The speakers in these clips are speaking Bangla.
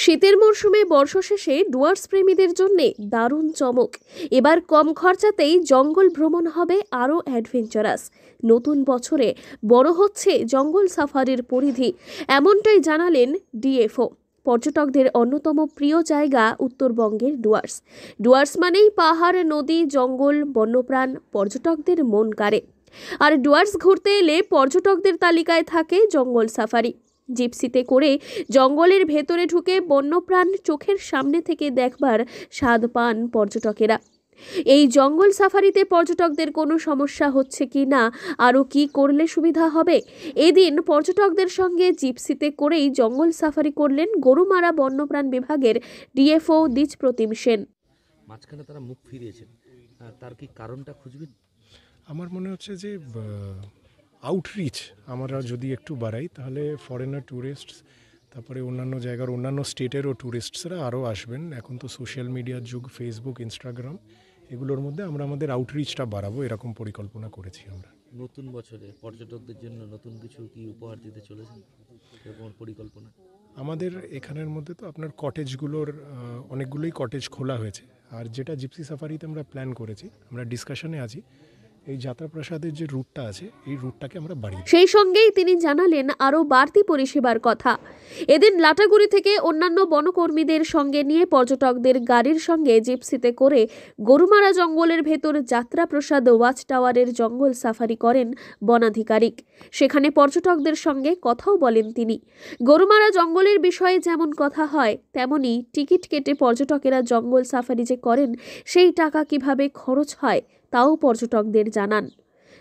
শীতের মরশুমে বর্ষা শেষে ডুয়ার্স প্রেমীদের জন্য দারুণ চমক। এবার কম খরচাতেই জঙ্গল ভ্রমণ হবে আরও অ্যাডভেঞ্চারাস। নতুন বছরে বড় হচ্ছে জঙ্গল সাফারির পরিধি, এমনটাই জানালেন ডিএফও। পর্যটকদের অন্যতম প্রিয় জায়গা উত্তরবঙ্গের ডুয়ার্স মানেই পাহাড়, নদী, জঙ্গল, বন্যপ্রাণ, পর্যটকদের মন কাড়ে। আর ডুয়ার্স ঘুরতে এলে পর্যটকদের তালিকায় থাকে জঙ্গল সাফারি। জিপসিতে করে জঙ্গলের ভেতরে ঢুকে বন্যপ্রাণ চোখের সামনে থেকে দেখবার স্বাদ পান পর্যটকেরা। এই জঙ্গল সাফারিতে পর্যটকদের কোনো সমস্যা হচ্ছে কি না, আরও কি করলে সুবিধা হবে, এদিন পর্যটকদের সঙ্গে জিপসিতে করেই জঙ্গল সাফারি করলেন গরুমারা বন্যপ্রাণ বিভাগের ডিএফও দ্বিজপ্রতিম সেন। মাঝখানে তারা মুখ ফিরিয়েছেন, তার কি কারণটা খুঁজবেন? আমার মনে হচ্ছে যে আউটরিচ আমরা যদি একটু বাড়াই তাহলে ফরেনার ট্যুরিস্টস, তারপরে অন্যান্য জায়গার অন্যান্য স্টেটেরও ট্যুরিস্টসরা আরও আসবেন। এখন তো সোশ্যাল মিডিয়ার যুগ, ফেসবুক, ইনস্টাগ্রাম, এগুলোর মধ্যে আমরা আমাদের আউটরিচটা বাড়াবো, এরকম পরিকল্পনা করেছি আমরা। নতুন বছরে পর্যটকদের জন্য নতুন কিছু কি উপহার দিতে চলেছেন, এরকম পরিকল্পনা? আমাদের এখানের মধ্যে তো আপনার কটেজগুলোর অনেকগুলোই কটেজ খোলা হয়েছে, আর যেটা জিপসি সাফারিতে আমরা প্ল্যান করেছি, আমরা ডিসকাশনে আছি, এই যাত্রাপ্রাসাদের যে রুটটা আছে এই রুটটাকে আমরা বাড়িয়ে। সেই সঙ্গেই তিনি জানালেন আরও বাড়তি পরিষেবার কথা। এদিন লাটাগুড়ি থেকে অন্যান্য বনকর্মীদের সঙ্গে নিয়ে পর্যটকদের গাড়ির সঙ্গে জিপসিতে করে গরুমারা জঙ্গলের ভেতর যাত্রাপ্রসাদ ওয়াচ টাওয়ারের জঙ্গল সাফারি করেন বনাধিকারিক। সেখানে পর্যটকদের সঙ্গে কথাও বলেন তিনি। গরুমারা জঙ্গলের বিষয়ে যেমন কথা হয়, তেমনি টিকিট কেটে পর্যটকেরা জঙ্গল সাফারি যে করেন সেই টাকা কিভাবে খরচ হয় তাও পর্যটকদের জানান।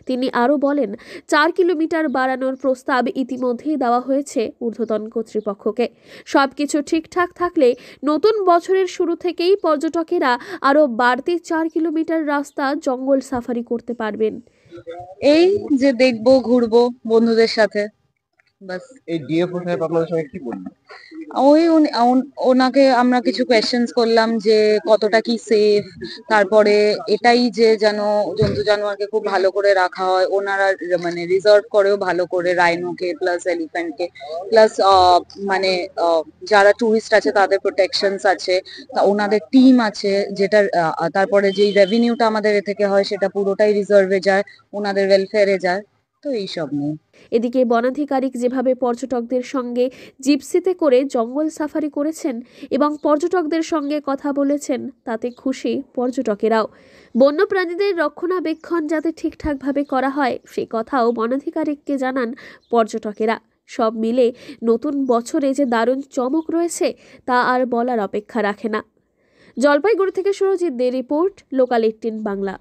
তিনি আরও বলেন, 4 কিলোমিটার বাড়ানোর প্রস্তাব ইতিমধ্যেই দেওয়া হয়েছে ঊর্ধ্বতন কর্তৃপক্ষকে। সবকিছু ঠিকঠাক থাকলে নতুন বছরের শুরু থেকেই পর্যটকেরা আরও বাড়তি 4 কিলোমিটার রাস্তা জঙ্গল সাফারি করতে পারবেন। এই যে দেখবো, ঘুরবো বন্ধুদের সাথে, বাস। এই ডিএফও সাহেব আপনাদের সঙ্গে কি বললেন? ওনাকে আমরা কিছু কোয়েশ্চেন্স করলাম যে কতটা কি সেফ, তারপরে এটাই যে যেন জন্তু জানোয়ারকে খুব ভালো করে রাখা হয়, ওনারা মানে রিজার্ভ করেও ভালো করে রাইনোকে প্লাস এলিফ্যান্টকে, প্লাস মানে যারা টুরিস্ট আছে তাদের প্রোটেকশনস আছে, তা ওনাদের টিম আছে, যেটা তারপরে যেই রেভিনিউটা আমাদের এ থেকে হয় সেটা পুরোটাই রিজার্ভে যায়, ওনাদের ওয়েলফেয়ারে যায়, তো এইসব নিয়ে। এদিকে বনাধিকারিক যেভাবে পর্যটকদের সঙ্গে জিপসিতে করে জঙ্গল সাফারি করেছেন এবং পর্যটকদের সঙ্গে কথা বলেছেন, তাতে খুশি পর্যটকেরাও। বন্যপ্রাণীদের রক্ষণাবেক্ষণ যাতে ঠিকঠাকভাবে করা হয় সেই কথাও বনাধিকারিককে জানান পর্যটকেরা। সব মিলে নতুন বছরে যে দারুণ চমক রয়েছে তা আর বলার অপেক্ষা রাখে না। জলপাইগুড়ি থেকে সুরজিৎ দে রিপোর্ট, লোকাল 18 বাংলা।